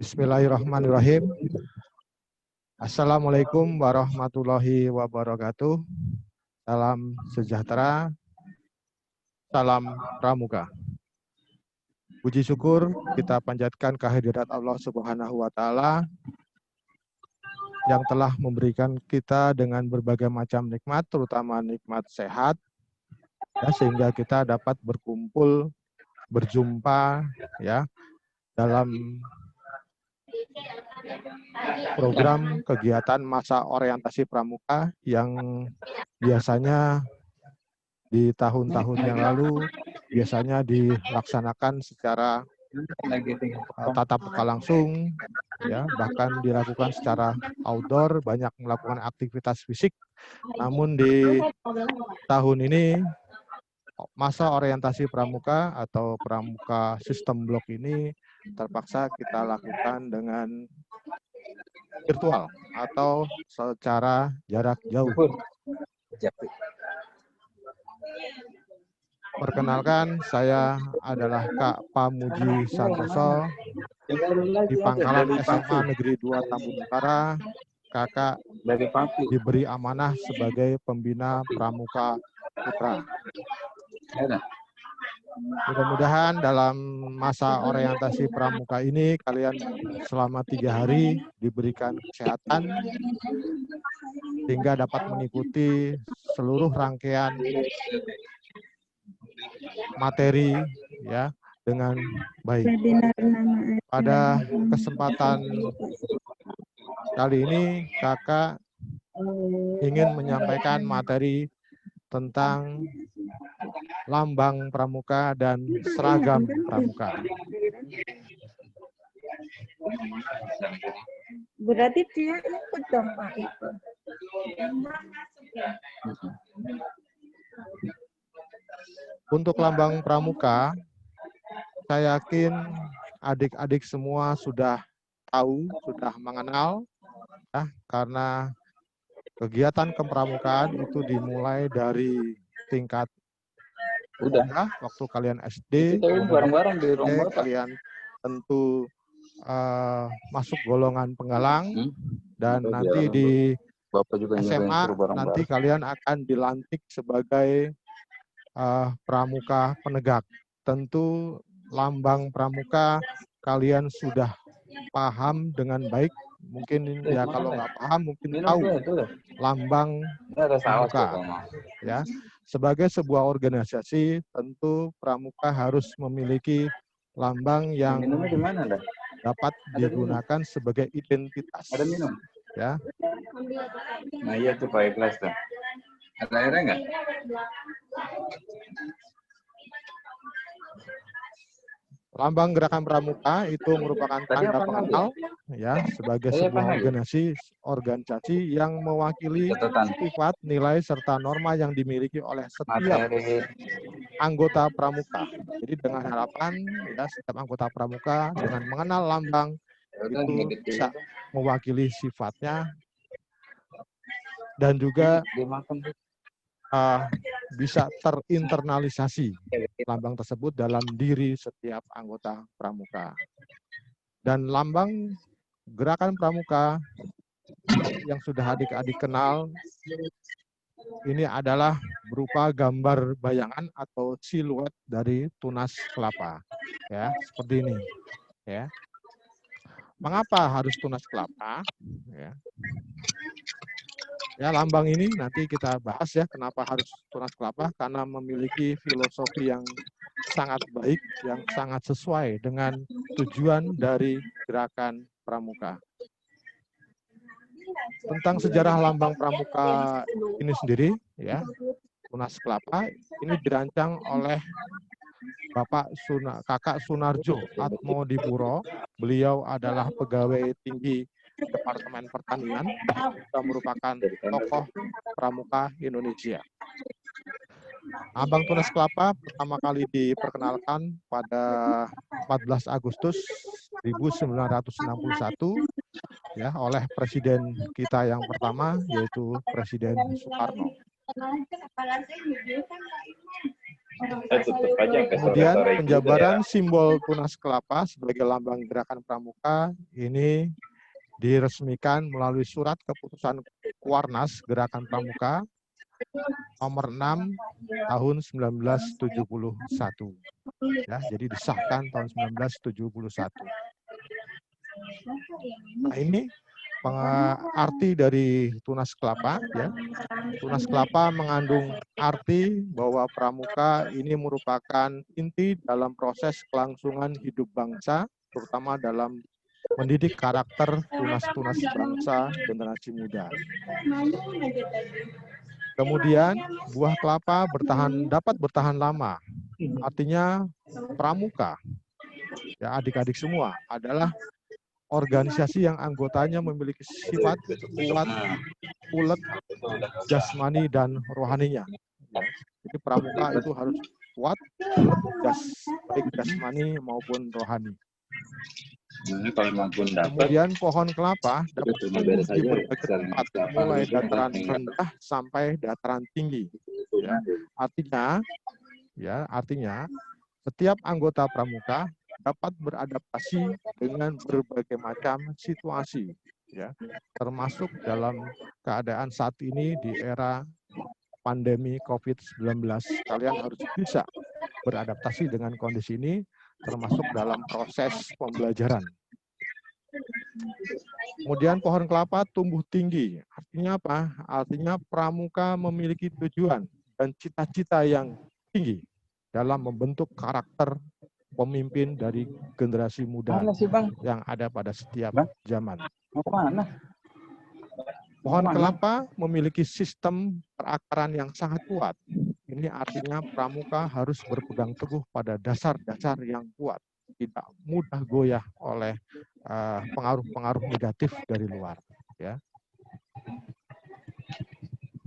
Bismillahirrahmanirrahim. Assalamualaikum warahmatullahi wabarakatuh. Salam sejahtera, salam pramuka. Puji syukur kita panjatkan kehadirat Allah Subhanahu wa Ta'ala yang telah memberikan kita dengan berbagai macam nikmat, terutama nikmat sehat, ya, sehingga kita dapat berkumpul, berjumpa, ya, dalam program kegiatan masa orientasi pramuka yang biasanya di tahun-tahun yang lalu biasanya dilaksanakan secara tatap muka langsung, ya, bahkan dilakukan secara outdoor, banyak melakukan aktivitas fisik. Namun di tahun ini masa orientasi pramuka atau pramuka sistem blok ini terpaksa kita lakukan dengan virtual atau secara jarak jauh. Perkenalkan, saya adalah Kak Pamuji Santoso di Pangkalan SMA Negeri 2 Tambun Utara. Kakak diberi amanah sebagai pembina pramuka putra. Mudah-mudahan dalam masa orientasi pramuka ini kalian selama 3 hari diberikan kesehatan sehingga dapat mengikuti seluruh rangkaian materi, ya, dengan baik. Pada kesempatan kali ini kakak ingin menyampaikan materi tentang lambang pramuka dan seragam pramuka. Berarti dia ikut dong Pak itu. Untuk lambang pramuka, saya yakin adik-adik semua sudah tahu, sudah mengenal, ya, karena kegiatan kepramukaan itu dimulai dari tingkat ya, waktu kalian SD, bareng-bareng di rumah kalian tentu masuk golongan penggalang, dan nanti di SMA nanti kalian akan dilantik sebagai pramuka penegak. Tentu lambang pramuka kalian sudah paham dengan baik. Mungkin ya kalau nggak paham mungkin tahu lambang pramuka. Ya, sebagai sebuah organisasi tentu pramuka harus memiliki lambang yang dapat digunakan sebagai identitas. Ada minum? Ya. Nah iya tuh Pak Ikhlas tuh. Ada airnya nggak? Lambang gerakan pramuka itu merupakan tanda pengenal, ya, sebagai sebuah organisasi yang mewakili sifat, nilai, serta norma yang dimiliki oleh setiap anggota pramuka. Jadi dengan harapan, ya, setiap anggota pramuka dengan mengenal lambang itu bisa mewakili sifatnya dan juga bisa terinternalisasi lambang tersebut dalam diri setiap anggota pramuka. Dan lambang gerakan pramuka yang sudah adik-adik kenal ini adalah berupa gambar bayangan atau siluet dari tunas kelapa, ya, seperti ini, ya. Mengapa harus tunas kelapa? Ya, lambang ini nanti kita bahas, ya, kenapa harus tunas kelapa, karena memiliki filosofi yang sangat baik, yang sangat sesuai dengan tujuan dari gerakan pramuka. Tentang sejarah lambang pramuka ini sendiri, ya, tunas kelapa ini dirancang oleh Kakak Sunarjo Atmodipuro. Beliau adalah pegawai tinggi Departemen Pertanian, yang merupakan tokoh pramuka Indonesia. Lambang tunas kelapa pertama kali diperkenalkan pada 14 Agustus 1961, ya, oleh presiden kita yang pertama, yaitu Presiden Soekarno. Tutup aja ke Kemudian sore-sore gitu penjabaran ya. simbol tunas kelapa sebagai lambang gerakan pramuka ini diresmikan melalui surat keputusan Kuarnas Gerakan Pramuka nomor 6 tahun 1971. Ya, jadi disahkan tahun 1971. Nah, ini arti dari tunas kelapa ya. Tunas kelapa mengandung arti bahwa pramuka ini merupakan inti dalam proses kelangsungan hidup bangsa, terutama dalam mendidik karakter tunas-tunas bangsa generasi muda. Kemudian buah kelapa dapat bertahan lama. Artinya pramuka, ya adik-adik semua, adalah organisasi yang anggotanya memiliki sifat kuat, ulet, jasmani, dan rohaninya. Ya. Jadi pramuka itu harus kuat, ulet, baik jasmani maupun rohani. Kemudian pohon kelapa dapat tumbuh di berbagai tempat, mulai dataran rendah sampai dataran tinggi. Ya, artinya setiap anggota pramuka dapat beradaptasi dengan berbagai macam situasi, ya, termasuk dalam keadaan saat ini di era pandemi COVID-19. Kalian harus bisa beradaptasi dengan kondisi ini, termasuk dalam proses pembelajaran. Kemudian pohon kelapa tumbuh tinggi. Artinya apa? Artinya pramuka memiliki tujuan dan cita-cita yang tinggi dalam membentuk karakter pemimpin dari generasi muda yang ada pada setiap zaman. Pohon kelapa memiliki sistem perakaran yang sangat kuat. Ini artinya pramuka harus berpegang teguh pada dasar-dasar yang kuat, tidak mudah goyah oleh pengaruh-pengaruh negatif dari luar. Ya.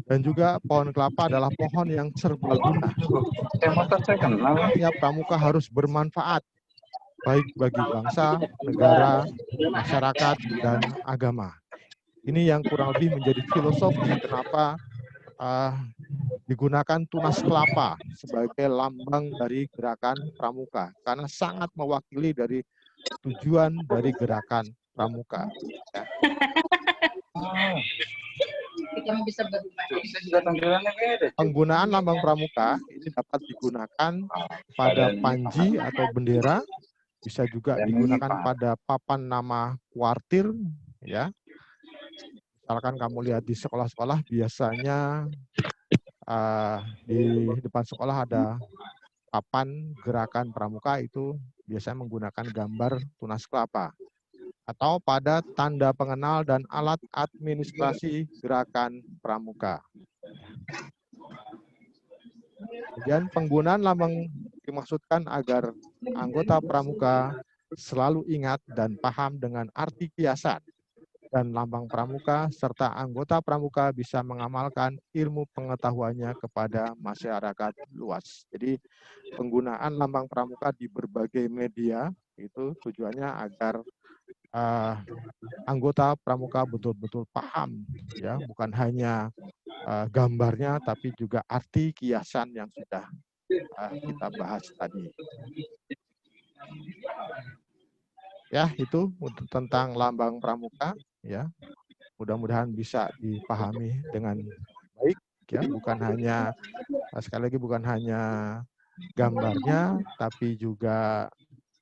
Dan juga pohon kelapa adalah pohon yang serbaguna. Artinya pramuka harus bermanfaat, baik bagi bangsa, negara, masyarakat, dan agama. Ini yang kurang lebih menjadi filosofi kenapa digunakan tunas kelapa sebagai lambang dari gerakan pramuka, karena sangat mewakili dari tujuan dari gerakan pramuka. Ya. Penggunaan lambang pramuka ini dapat digunakan pada panji atau bendera, bisa juga digunakan pada papan nama kuartir, ya. Misalkan kamu lihat di sekolah-sekolah biasanya di depan sekolah ada papan gerakan pramuka, itu biasanya menggunakan gambar tunas kelapa. Atau pada tanda pengenal dan alat administrasi gerakan pramuka. Kemudian penggunaan lambang dimaksudkan agar anggota pramuka selalu ingat dan paham dengan arti kiasan dan lambang pramuka, serta anggota pramuka bisa mengamalkan ilmu pengetahuannya kepada masyarakat luas. Jadi penggunaan lambang pramuka di berbagai media itu tujuannya agar anggota pramuka betul-betul paham, ya, bukan hanya gambarnya, tapi juga arti kiasan yang sudah kita bahas tadi. Ya, itu tentang lambang pramuka, ya. Mudah-mudahan bisa dipahami dengan baik, ya, bukan hanya, sekali lagi, bukan hanya gambarnya, tapi juga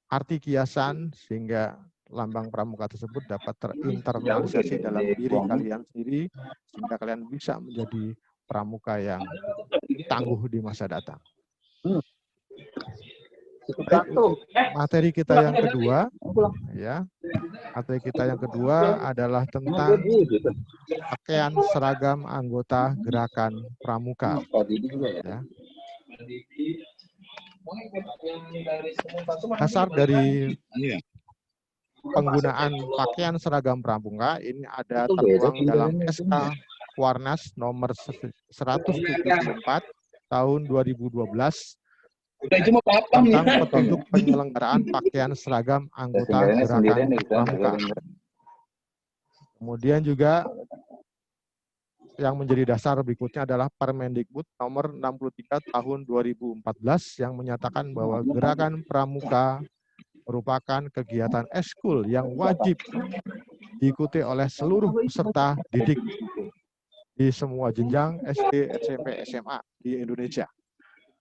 arti kiasan, sehingga lambang pramuka tersebut dapat terinternalisasi dalam diri kalian sendiri, sehingga kalian bisa menjadi pramuka yang tangguh di masa datang. Baik, untuk materi kita yang kedua, ya, materi kita yang kedua adalah tentang pakaian seragam anggota gerakan pramuka. Ya. Dasar dari penggunaan pakaian seragam pramuka ini ada tertuang dalam SK Kuarnas nomor 174 tahun 2012 tentang petunjuk penyelenggaraan pakaian seragam anggota gerakan pramuka. Kemudian juga yang menjadi dasar berikutnya adalah Permendikbud nomor 63 tahun 2014 yang menyatakan bahwa gerakan pramuka merupakan kegiatan ekskul yang wajib diikuti oleh seluruh peserta didik di semua jenjang SD, SMP, SMA di Indonesia.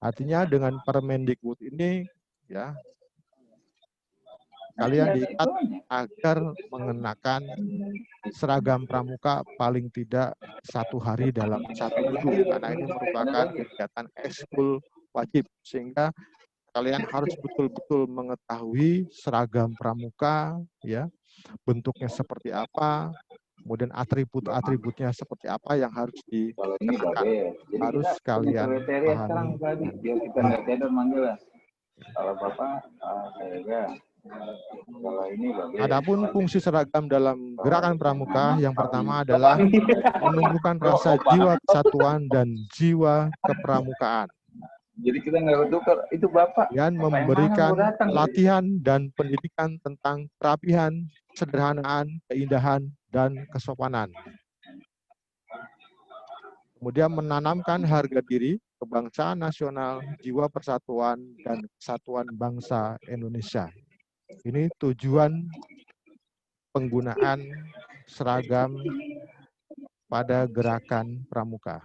Artinya dengan Permendikbud ini ya kalian diikat agar mengenakan seragam pramuka paling tidak 1 hari dalam 1 minggu, karena ini merupakan kegiatan ekskul wajib, sehingga kalian harus betul-betul mengetahui seragam pramuka, ya, bentuknya seperti apa, kemudian atribut-atributnya seperti apa yang harus dikenakan, harus kalian pahami. Biar kita nggak tidur manggil lah. Kalau Bapak, saya Adapun fungsi seragam dalam gerakan pramuka yang pertama adalah menumbuhkan rasa jiwa kesatuan dan jiwa kepramukaan. Jadi kita nggak tukar, itu Bapak. Dan memberikan latihan dan pendidikan tentang kerapihan, sederhanaan, keindahan, dan kesopanan. Kemudian menanamkan harga diri, kebangsaan nasional, jiwa persatuan, dan kesatuan bangsa Indonesia. Ini tujuan penggunaan seragam pada gerakan pramuka.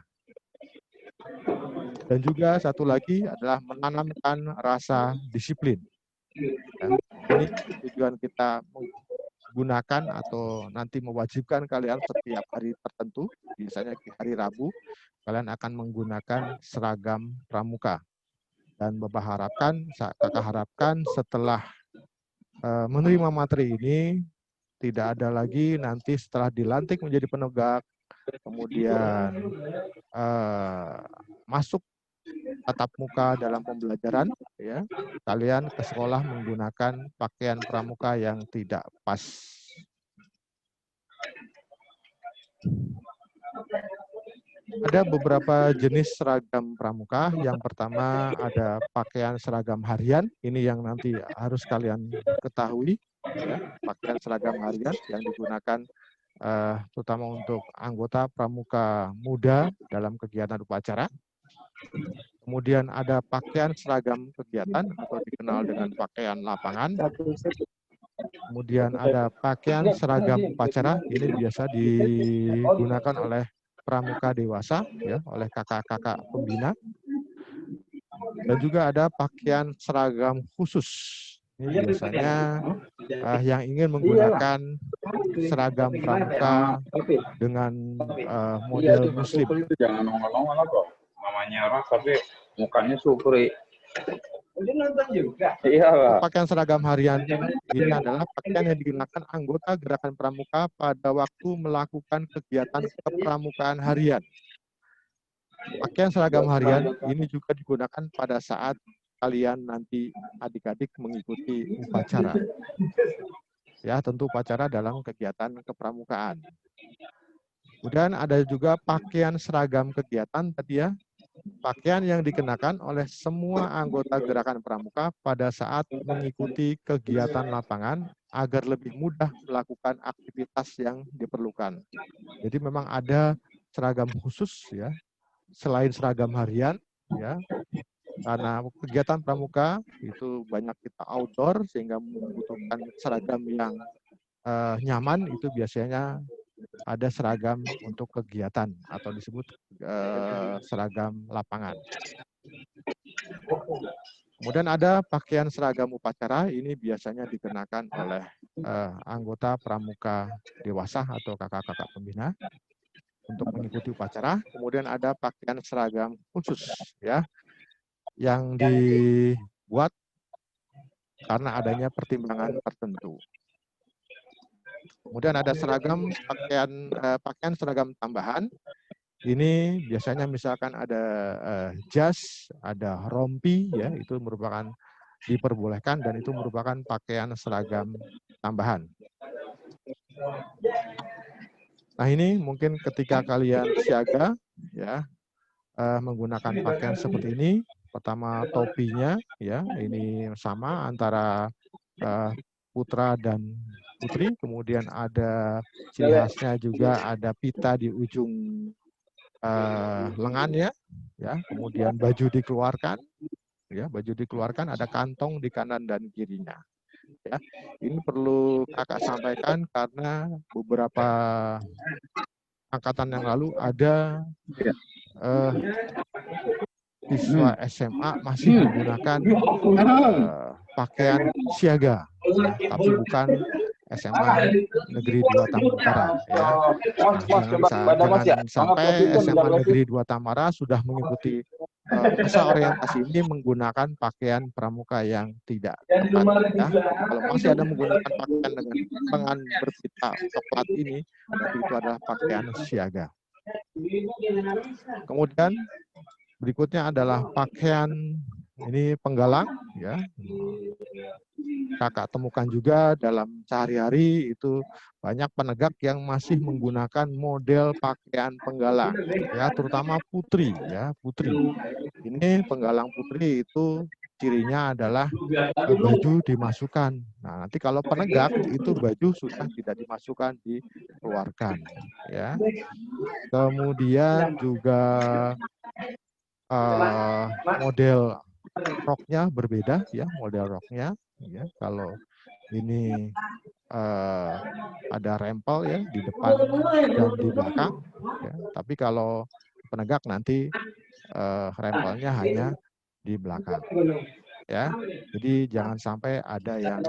Dan juga satu lagi adalah menanamkan rasa disiplin. Ya, ini tujuan kita menggunakan atau nanti mewajibkan kalian setiap hari tertentu, biasanya di hari Rabu, kalian akan menggunakan seragam pramuka. Dan Bapak kakak harapkan setelah menerima materi ini, tidak ada lagi nanti setelah dilantik menjadi penegak, kemudian masuk tatap muka dalam pembelajaran, ya, kalian ke sekolah menggunakan pakaian pramuka yang tidak pas. Ada beberapa jenis seragam pramuka. Yang pertama ada pakaian seragam harian. Ini yang nanti harus kalian ketahui, ya, pakaian seragam harian yang digunakan terutama untuk anggota pramuka muda dalam kegiatan upacara. Kemudian ada pakaian seragam kegiatan atau dikenal dengan pakaian lapangan. Kemudian ada pakaian seragam upacara. Ini biasa digunakan oleh pramuka dewasa, ya, oleh kakak-kakak pembina. Dan juga ada pakaian seragam khusus. Ini biasanya yang ingin menggunakan seragam pramuka dengan model muslim. Jangan nongol-nongol kok. Mamanya ras tapi mukanya supri. Udah nonton juga. Iya, Pakaian seragam harian ini adalah pakaian yang digunakan anggota gerakan pramuka pada waktu melakukan kegiatan kepramukaan harian. Pakaian seragam harian ini juga digunakan pada saat kalian nanti adik-adik mengikuti upacara. Ya, tentu upacara dalam kegiatan kepramukaan. Kemudian ada juga pakaian seragam kegiatan tadi, ya. Pakaian yang dikenakan oleh semua anggota gerakan pramuka pada saat mengikuti kegiatan lapangan agar lebih mudah melakukan aktivitas yang diperlukan. Jadi memang ada seragam khusus, ya, selain seragam harian, ya, karena kegiatan pramuka itu banyak kita outdoor sehingga membutuhkan seragam yang nyaman. Itu biasanya ada seragam untuk kegiatan atau disebut seragam lapangan. Kemudian ada pakaian seragam upacara. Ini biasanya dikenakan oleh anggota pramuka dewasa atau kakak-kakak pembina untuk mengikuti upacara. Kemudian ada pakaian seragam khusus, ya, yang dibuat karena adanya pertimbangan tertentu. Kemudian ada pakaian seragam tambahan. Ini biasanya misalkan ada jas, ada rompi, ya, itu merupakan diperbolehkan dan itu merupakan pakaian seragam tambahan. Nah, ini mungkin ketika kalian siaga, ya, menggunakan pakaian seperti ini. Pertama topinya, ya, ini sama antara putra dan putri. Kemudian ada ciri khasnya juga ada pita di ujung lengannya, ya, kemudian baju dikeluarkan, ya, baju dikeluarkan, ada kantong di kanan dan kirinya. Ya, ini perlu kakak sampaikan karena beberapa angkatan yang lalu ada siswa SMA masih menggunakan pakaian siaga, ya, tapi bukan SMA Negeri 2 Tambora, ya. Jangan sampai SMA Negeri 2 Tambora sudah mengikuti masa orientasi ini menggunakan pakaian pramuka yang tidak tepat, ya. Kalau masih ada menggunakan pakaian dengan lengan berpita coklat ini, berarti itu adalah pakaian siaga. Kemudian berikutnya adalah pakaian ini penggalang, ya. Kakak temukan juga dalam sehari-hari itu banyak penegak yang masih menggunakan model pakaian penggalang, ya, terutama putri, ya, putri. Ini penggalang putri itu cirinya adalah baju dimasukkan. Nah, nanti kalau penegak itu baju sudah tidak dimasukkan, dikeluarkan, ya. Kemudian juga model roknya berbeda, ya, model roknya, ya. Kalau ini ada rempel, ya, di depan dan di belakang, ya. Tapi kalau penegak nanti rempelnya hanya di belakang, ya. Jadi jangan sampai ada yang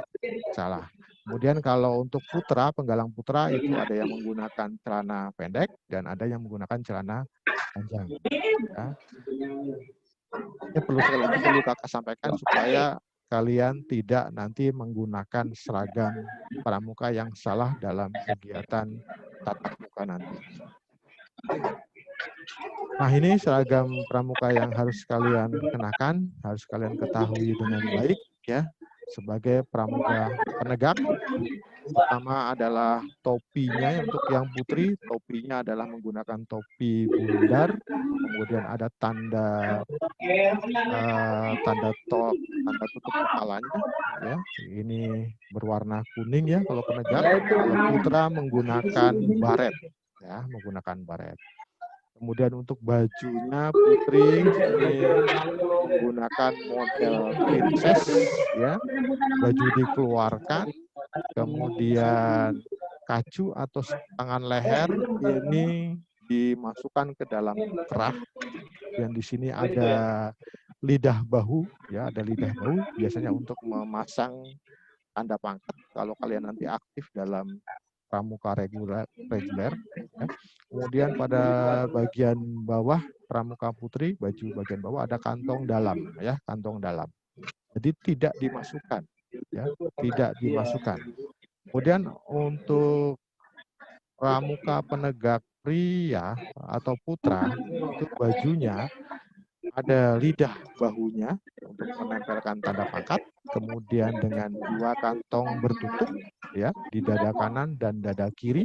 salah. Kemudian kalau untuk putra, penggalang putra itu ada yang menggunakan celana pendek dan ada yang menggunakan celana panjang, ya. Ini perlu kakak sampaikan supaya kalian tidak nanti menggunakan seragam pramuka yang salah dalam kegiatan tatap muka nanti. Nah, ini seragam pramuka yang harus kalian kenakan, harus kalian ketahui dengan baik, ya, sebagai pramuka penegak. Pertama adalah topinya. Untuk yang putri, topinya adalah menggunakan topi bundar, kemudian ada tanda tutup kepalanya, ya. Ini berwarna kuning, ya, kalau penegak. Kalau putra menggunakan baret, ya, menggunakan baret. Kemudian untuk bajunya putri ini menggunakan model princess, ya, baju dikeluarkan, kemudian kacu atau tangan leher ini dimasukkan ke dalam kerah, dan di sini ada lidah bahu, ya, ada lidah bahu biasanya untuk memasang tanda pangkat kalau kalian nanti aktif dalam pramuka reguler, ya. Kemudian pada bagian bawah pramuka putri, baju bagian bawah ada kantong dalam, ya, kantong dalam. Jadi tidak dimasukkan, ya, tidak dimasukkan. Kemudian untuk pramuka penegak pria atau putra itu bajunya ada lidah bahunya untuk menempelkan tanda pangkat, kemudian dengan 2 kantong bertutup, ya, di dada kanan dan dada kiri.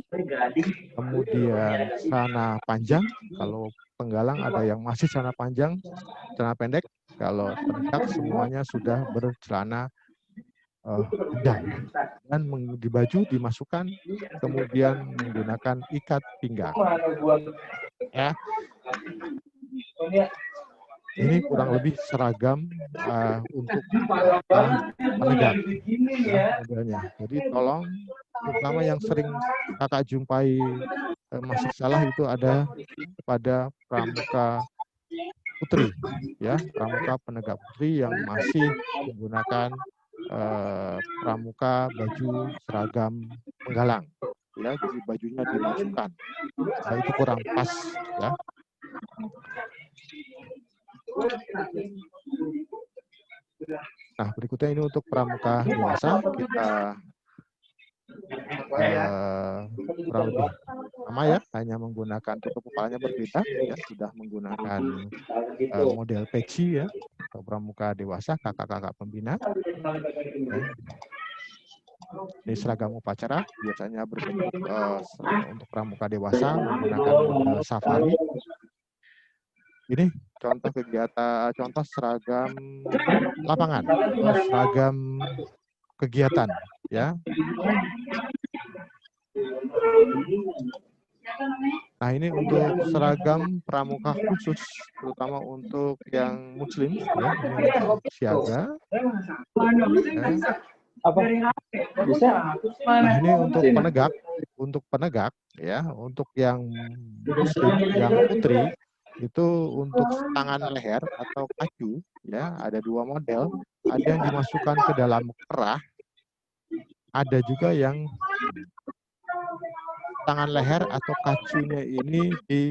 Kemudian celana panjang, kalau penggalang ada yang masih celana panjang, celana pendek. Kalau penegak semuanya sudah bercelana panjang, dan di baju dimasukkan, kemudian menggunakan ikat pinggang, ya. Ini kurang lebih seragam untuk penegak, ya, modelnya. Jadi tolong, terutama yang sering kakak jumpai masih salah itu ada pada pramuka putri, ya, pramuka penegak putri yang masih menggunakan pramuka baju seragam penggalang, ya, jadi bajunya dimasukkan. Nah, itu kurang pas, ya. Nah, berikutnya ini untuk pramuka dewasa, kita kurang lebih sama, ya, hanya menggunakan tutup kepalanya berbeda, ya, sudah menggunakan model peci, ya, atau pramuka dewasa kakak-kakak pembina, ya. Ini seragam upacara biasanya berbentuk untuk pramuka dewasa menggunakan model safari. Ini contoh kegiatan, contoh seragam lapangan, seragam kegiatan, ya. Nah, ini untuk seragam pramuka khusus, terutama untuk yang muslim, ya, ini untuk siaga. Ya. Apa? Bisa? Nah, ini untuk penegak, ya, untuk yang muslim, yang putri, itu untuk tangan leher atau kacu, ya, ada dua model. Ada yang dimasukkan ke dalam kerah, ada juga yang tangan leher atau kacunya ini di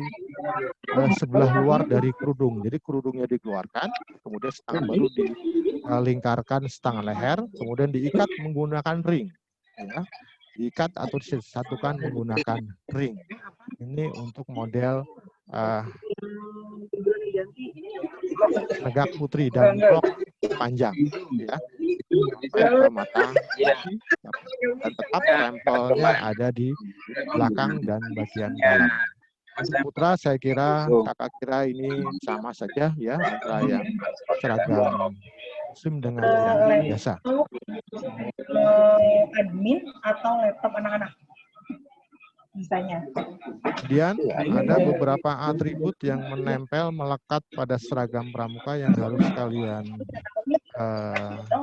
sebelah luar dari kerudung. Jadi kerudungnya dikeluarkan, kemudian setengah baru dilingkarkan setengah leher, kemudian diikat menggunakan ring. Ya. Diikat atau disatukan menggunakan ring. Ini untuk model penegak putri dan rok panjang, ya, itu sampai ke mata kaki, dan tetap rempelnya ada di belakang dan bagian dalam. Putra, saya kira, kakak kira ini sama saja, ya, antara yang seragam muslim dengan yang biasa. Admin atau laptop anak-anak misalnya. Kemudian ada beberapa atribut yang menempel melekat pada seragam pramuka yang harus kalian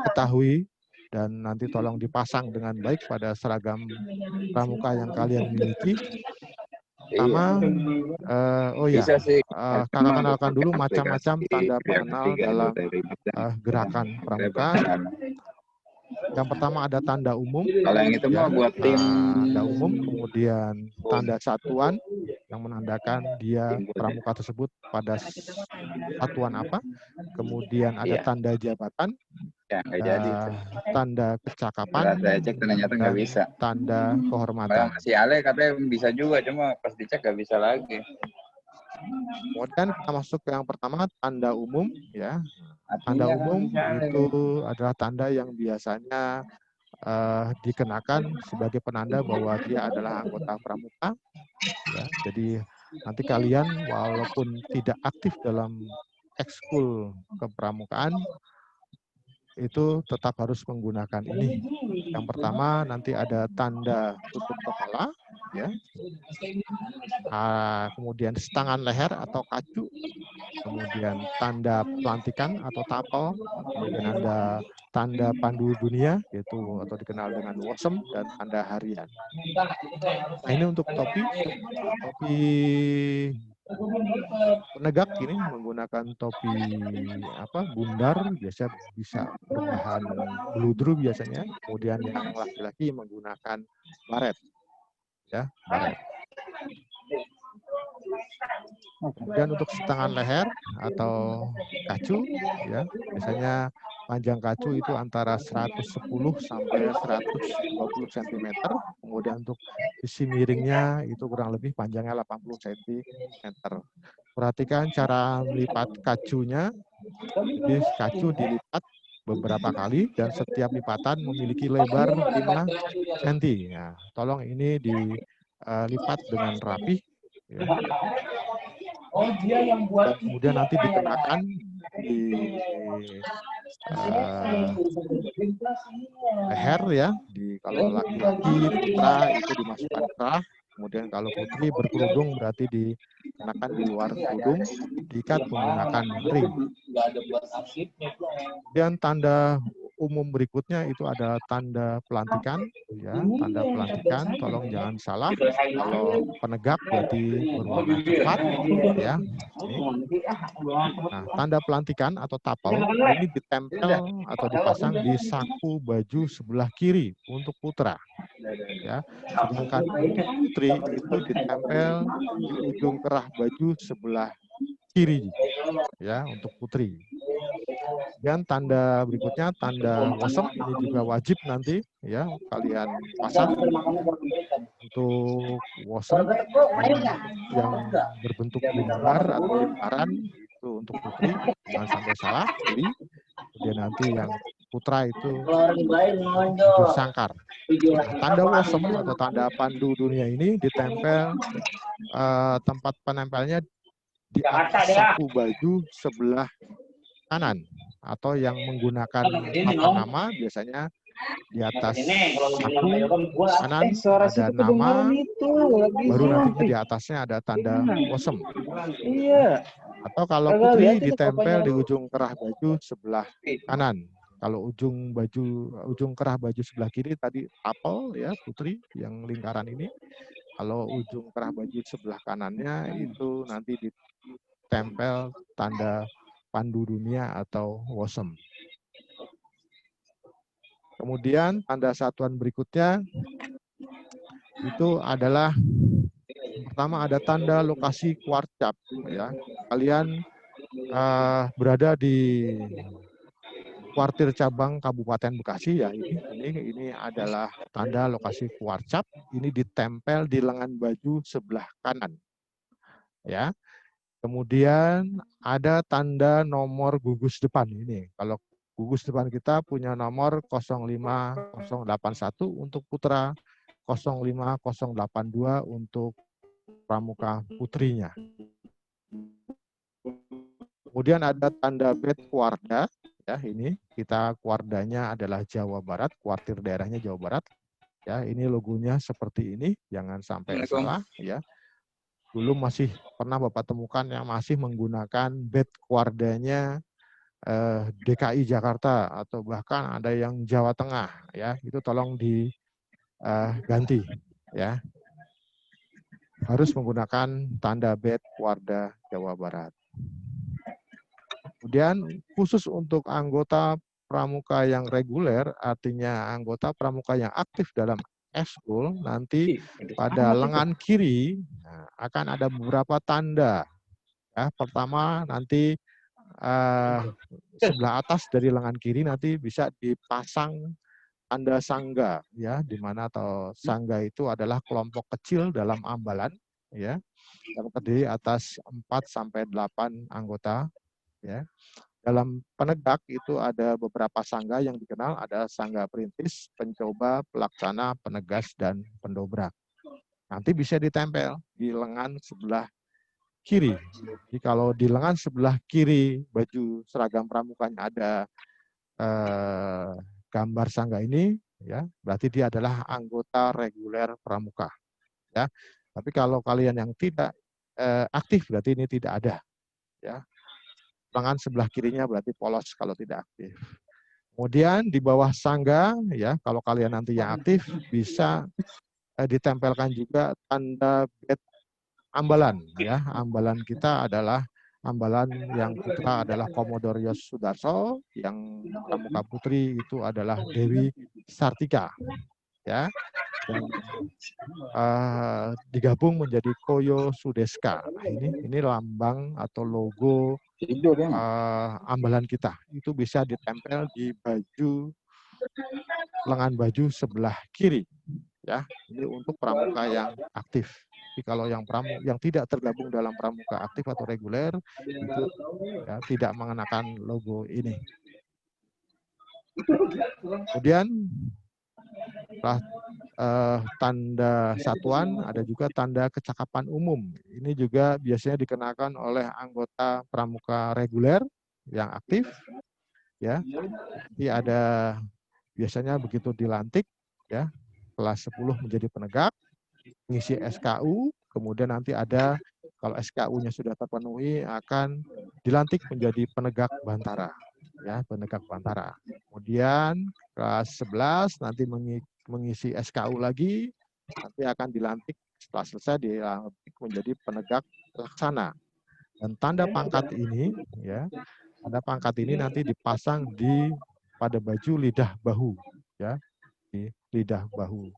ketahui dan nanti tolong dipasang dengan baik pada seragam pramuka yang kalian miliki. Pertama, kakak kenalkan dulu macam-macam tanda pengenal dalam gerakan pramuka. Yang pertama ada tanda umum. Kalau yang itu mah buat tim. Tanda umum, kemudian tanda satuan yang menandakan dia pramuka tersebut pada satuan apa. Kemudian ada tanda jabatan, Ya, nggak jadi. tanda kecakapan, saya cek ternyata nggak bisa. Tanda kehormatan. Si Ale katanya bisa juga, cuma pas dicek nggak bisa lagi. Kemudian kita masuk ke yang pertama, tanda umum, ya. Tanda umum itu adalah tanda yang biasanya dikenakan sebagai penanda bahwa dia adalah anggota pramuka. Ya. Jadi nanti kalian walaupun tidak aktif dalam ekskul kepramukaan, itu tetap harus menggunakan ini. Yang pertama nanti ada tanda tutup kepala, ya. Kemudian setangan leher atau kacu, kemudian tanda pelantikan atau tapel, kemudian ada tanda pandu dunia, yaitu atau dikenal dengan wasem, dan tanda harian. Nah, ini untuk topi penegak ini menggunakan topi bundar, biasa bisa berbahan beludru biasanya. Kemudian yang laki-laki menggunakan baret, ya, baret. Kemudian untuk setangan leher atau kacu, ya, biasanya panjang kacu itu antara 110 sampai 120 cm. Kemudian untuk sisi miringnya itu kurang lebih panjangnya 80 cm. Perhatikan cara melipat kacunya. Jadi kacu dilipat beberapa kali dan setiap lipatan memiliki lebar 5 cm. Nah, tolong ini dilipat dengan rapi. Ya. Dan kemudian nanti dikenakan di leher, ya. Kalau laki-laki putra itu dimasukkan kerah, kemudian kalau putri berkerudung berarti dikenakan di luar kerudung, diikat menggunakan ring. Dan tanda umum berikutnya itu adalah tanda pelantikan, ya, tanda pelantikan. Tolong jangan salah, kalau penegak berarti berwarna coklat, ya. Ini. Nah, tanda pelantikan atau tapel ini ditempel atau dipasang di saku baju sebelah kiri untuk putra, ya. Sedangkan untuk putri itu ditempel di ujung kerah baju sebelah kiri, ya, untuk putri. Dan tanda berikutnya tanda wasem, ini juga wajib nanti, ya, kalian pasang. Untuk wasem yang berbentuk lembar atau lembaran itu untuk putri, jangan sampai salah pilih. Kemudian nanti yang putra itu ujung sangkar. Nah, tanda wasem atau tanda pandu dunia ini ditempel, tempat penempelnya di atas saku baju sebelah kanan, atau yang menggunakan papan nama biasanya Di atas kalau saku kanan suara ada situ nama, kedengaran itu lagi baru nantinya suntik. di atasnya ada tanda wasem. Iya. Atau kalau Kagak putri lihat itu ditempel papanya. di ujung kerah baju sebelah kanan. Kalau ujung kerah baju sebelah kiri tadi apel ya putri yang lingkaran ini. Kalau ujung kerah baju sebelah kanannya itu nanti ditempel tanda pandu dunia atau wasem. Kemudian tanda satuan berikutnya itu adalah pertama ada tanda lokasi kuarcap ya. Kalian berada di kuartir cabang Kabupaten Bekasi ya ini adalah tanda lokasi kuarcap, ini ditempel di lengan baju sebelah kanan. Ya. Kemudian ada tanda nomor gugus depan ini. Kalau gugus depan kita punya nomor 05081 untuk putra, 05082 untuk pramuka putrinya. Kemudian ada tanda bed kuarda, ya ini kita kuardanya adalah Jawa Barat, kuartir daerahnya Jawa Barat. Ya, ini logonya seperti ini, jangan sampai salah ya. Dulu masih pernah Bapak temukan yang masih menggunakan bed kuardanya DKI Jakarta atau bahkan ada yang Jawa Tengah ya, itu tolong diganti ya. Harus menggunakan tanda bed kuarda Jawa Barat. Kemudian khusus untuk anggota pramuka yang reguler, artinya anggota pramuka yang aktif dalam eskul, nanti pada lengan kiri akan ada beberapa tanda. Ya, pertama nanti sebelah atas dari lengan kiri nanti bisa dipasang tanda sangga, ya, di mana atau sangga itu adalah kelompok kecil dalam ambalan, ya, yang terdiri atas 4 sampai 8 anggota. Ya. Dalam penegak itu ada beberapa sangga yang dikenal, ada sangga perintis, pencoba, pelaksana, penegas, dan pendobrak. Nanti bisa ditempel di lengan sebelah kiri. Jadi kalau di lengan sebelah kiri baju seragam pramukanya ada gambar sangga ini, ya berarti dia adalah anggota reguler pramuka. Ya. Tapi kalau kalian yang tidak aktif berarti ini tidak ada. Ya. Lengan sebelah kirinya berarti polos kalau tidak aktif. Kemudian di bawah sangga, ya kalau kalian nanti yang aktif bisa ditempelkan juga tanda bed ambalan. Ya, ambalan kita adalah ambalan yang putra adalah Komodor Yos Sudarso, yang pramuka putri itu adalah Dewi Sartika. Ya, dan digabung menjadi Koyo Sudeska. Nah, ini lambang atau logo ambalan kita. Itu bisa ditempel di baju lengan baju sebelah kiri. Ya, ini untuk pramuka yang aktif. Tapi kalau yang tidak tergabung dalam pramuka aktif atau reguler itu ya, tidak mengenakan logo ini. Kemudian tanda satuan, ada juga tanda kecakapan umum. Ini juga biasanya dikenakan oleh anggota pramuka reguler yang aktif. Ya, jadi ada biasanya begitu dilantik, ya kelas 10 menjadi penegak, mengisi SKU, kemudian nanti ada kalau SKU-nya sudah terpenuhi akan dilantik menjadi penegak bantara. Ya, penegak bantara. Kemudian kelas 11 nanti mengisi SKU lagi, nanti akan dilantik setelah selesai dilantik menjadi penegak laksana. Dan tanda pangkat ini, ya, tanda pangkat ini nanti dipasang pada baju lidah bahu, ya, di lidah bahu.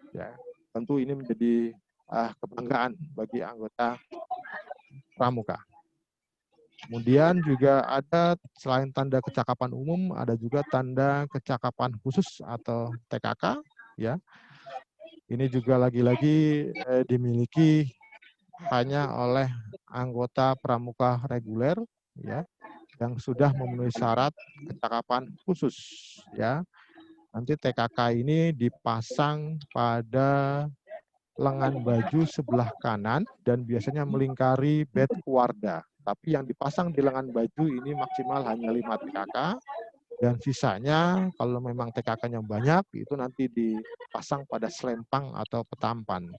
Ya, tentu ini menjadi kebanggaan bagi anggota pramuka. Kemudian juga ada selain tanda kecakapan umum, ada juga tanda kecakapan khusus atau TKK. Ya, ini juga lagi-lagi dimiliki hanya oleh anggota pramuka reguler, ya, yang sudah memenuhi syarat kecakapan khusus. Ya, nanti TKK ini dipasang pada lengan baju sebelah kanan dan biasanya melingkari bed kuarda. Tapi yang dipasang di lengan baju ini maksimal hanya 5 TKK. Dan sisanya kalau memang TKK-nya banyak itu nanti dipasang pada selempang atau petampan.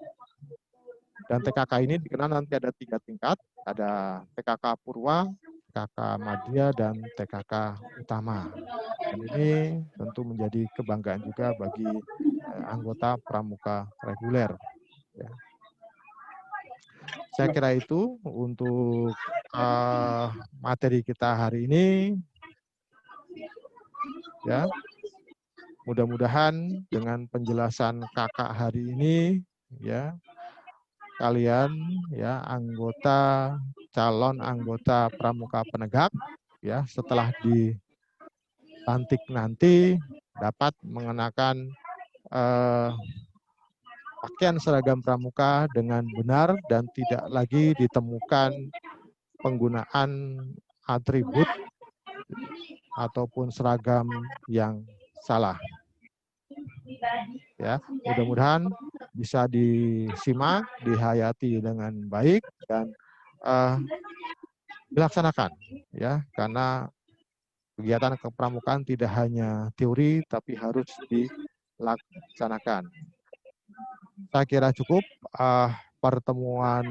Dan TKK ini dikenal nanti ada 3 tingkat, ada TKK Purwa, TKK Madya, dan TKK Utama. Dan ini tentu menjadi kebanggaan juga bagi anggota pramuka reguler. Ya. Saya kira itu untuk materi kita hari ini. Ya, mudah-mudahan dengan penjelasan kakak hari ini, ya, kalian ya calon anggota pramuka penegak, ya, setelah dilantik nanti dapat mengenakan pakaian seragam pramuka dengan benar dan tidak lagi ditemukan penggunaan atribut ataupun seragam yang salah. Ya, mudah-mudahan bisa disimak, dihayati dengan baik dan dilaksanakan, ya, karena kegiatan kepramukaan tidak hanya teori tapi harus dilaksanakan. Saya kira cukup pertemuan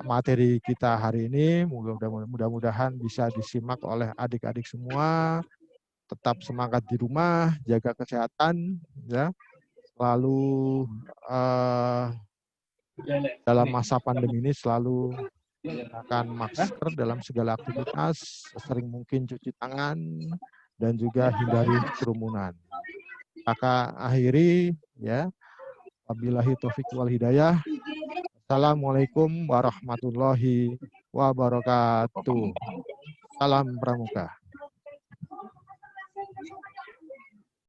materi kita hari ini, mudah-mudahan bisa disimak oleh adik-adik semua. Tetap semangat di rumah, jaga kesehatan, ya. Selalu dalam masa pandemi ini selalu menggunakan masker dalam segala aktivitas, sesering mungkin cuci tangan dan juga hindari kerumunan. Maka akhiri, ya. Wabillahi taufiq wal hidayah. Assalamualaikum warahmatullahi wabarakatuh. Salam pramuka.